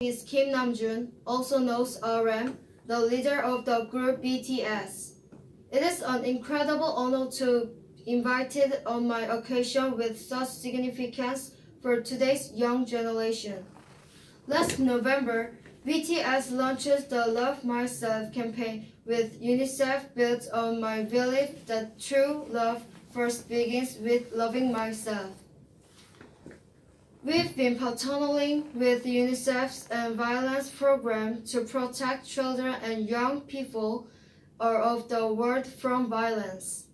is Kim Namjoon, also known as RM, the leader of the group BTS. It is an incredible honor to be invited on my occasion with such significance for today's young generation. Last November, BTS launches the Love Myself campaign with UNICEF built on my belief that true love first begins with loving myself. We've been partnering with UNICEF's violence program to protect children and young people all of the world from violence.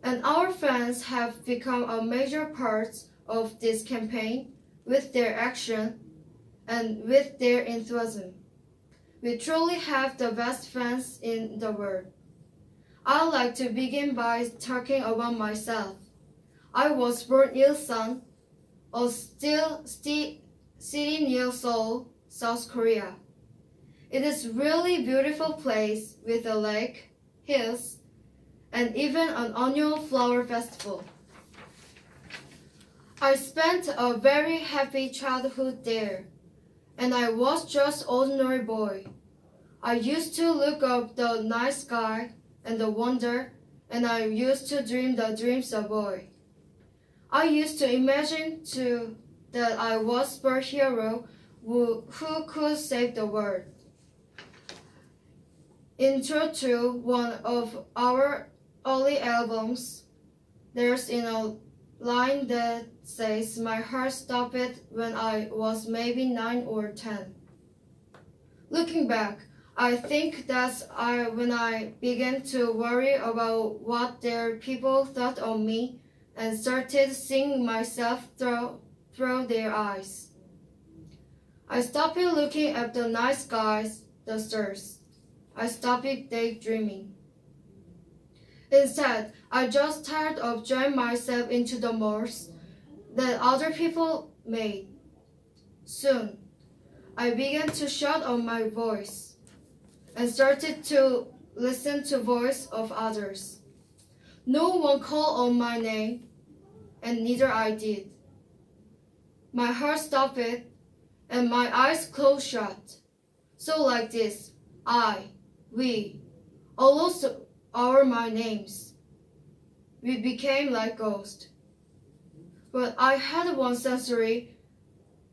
And our fans have become a major part of this campaign with their action and with their enthusiasm. We truly have the best fans in the world. I'd like to begin by talking about myself. I was born in Ilsan, a city near Seoul, South Korea. It is a really beautiful place with a lake, hills, and even an annual flower festival. I spent a very happy childhood there, and I was just an ordinary boy. I used to look up the night sky and the wonder, and I used to dream the dreams of a boy. I used to imagine too that I was a superhero who could save the world. Intro to one of our early albums, there's a line that says, "My heart stopped when I was maybe 9 or 10." Looking back, I think that's when I began to worry about what their people thought of me and started seeing myself through their eyes. I stopped looking at the night skies, the stars. I stopped daydreaming. Instead, I just started of drawing myself into the molds that other people made. Soon, I began to shout out my voice and started to listen to the voice of others. No one called on my name, and neither I did. My heart stopped and my eyes closed shut. So like this, we, all those are my names. We became like ghosts. But I had one sensory,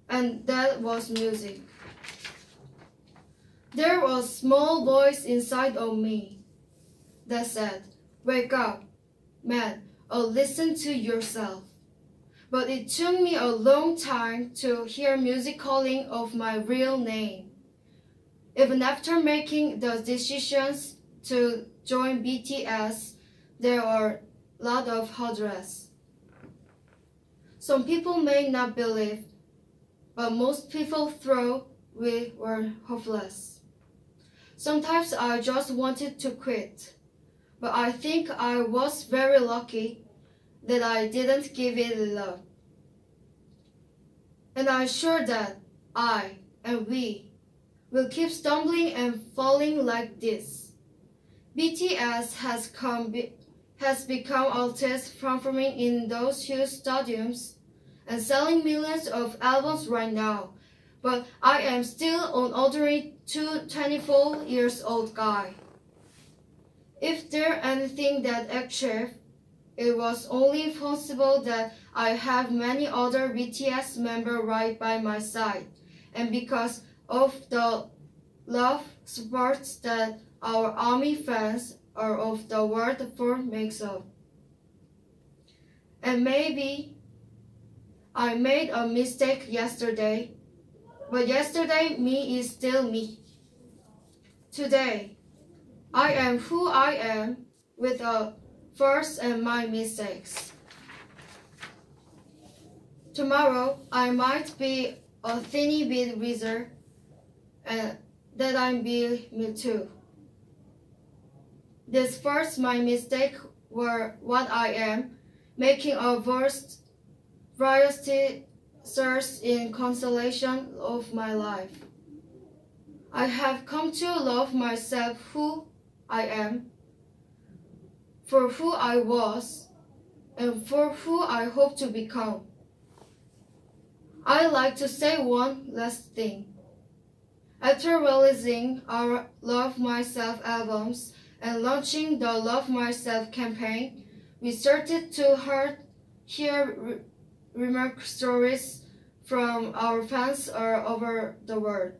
and that was music. There was a small voice inside of me that said, "Wake up, man, or listen to yourself." But it took me a long time to hear music calling of my real name. Even after making the decisions to join BTS, there are a lot of hurdles. Some people may not believe, but most people thought we were hopeless. Sometimes I just wanted to quit, but I think I was very lucky that I didn't give it love. And I'm sure that I and we will keep stumbling and falling like this. BTS has become artists performing in those huge stadiums and selling millions of albums right now, but I am still an ordinary 24 years old guy. If there's anything that achieved, it was only possible that I have many other BTS members right by my side, and because of the love support that our ARMY fans are of the world for makes up. And maybe I made a mistake yesterday, but yesterday me is still me. Today, I am who I am with a first and my mistakes. Tomorrow, I might be a teeny bit wiser, and that I be me too. This first my mistake were what I am, making a variety source in consolation of my life. I have come to love myself who I am, for who I was, and for who I hope to become. I'd like to say one last thing. After releasing our Love Myself albums and launching the Love Myself campaign, we started to hear remark stories from our fans all over the world.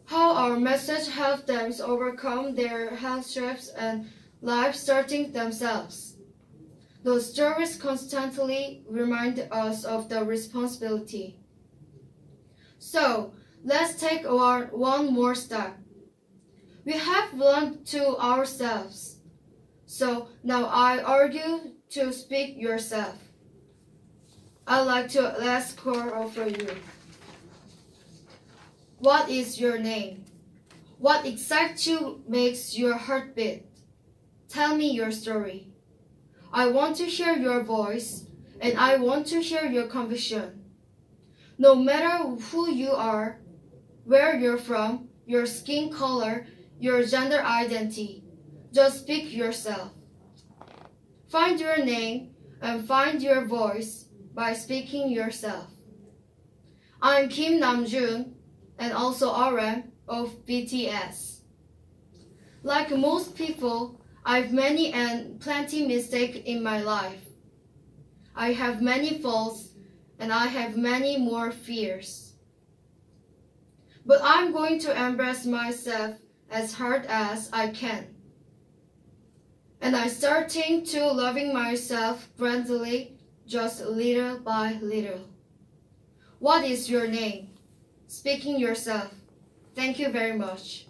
How our message helped them overcome their hardships and life starting themselves. Those stories constantly remind us of the responsibility. So, let's take one more step. We have learned to ourselves. So now I argue to speak yourself. I'd like to ask her for you. What is your name? What excites you makes your heart beat? Tell me your story. I want to hear your voice, and I want to hear your conviction. No matter who you are, where you're from, your skin color, your gender identity, just speak yourself. Find your name and find your voice by speaking yourself. I'm Kim Namjoon and also RM of BTS. Like most people, I've many and plenty mistakes in my life. I have many faults and I have many more fears. But I'm going to embrace myself as hard as I can. And I'm starting to loving myself gradually, just little by little. What is your name? Speaking yourself. Thank you very much.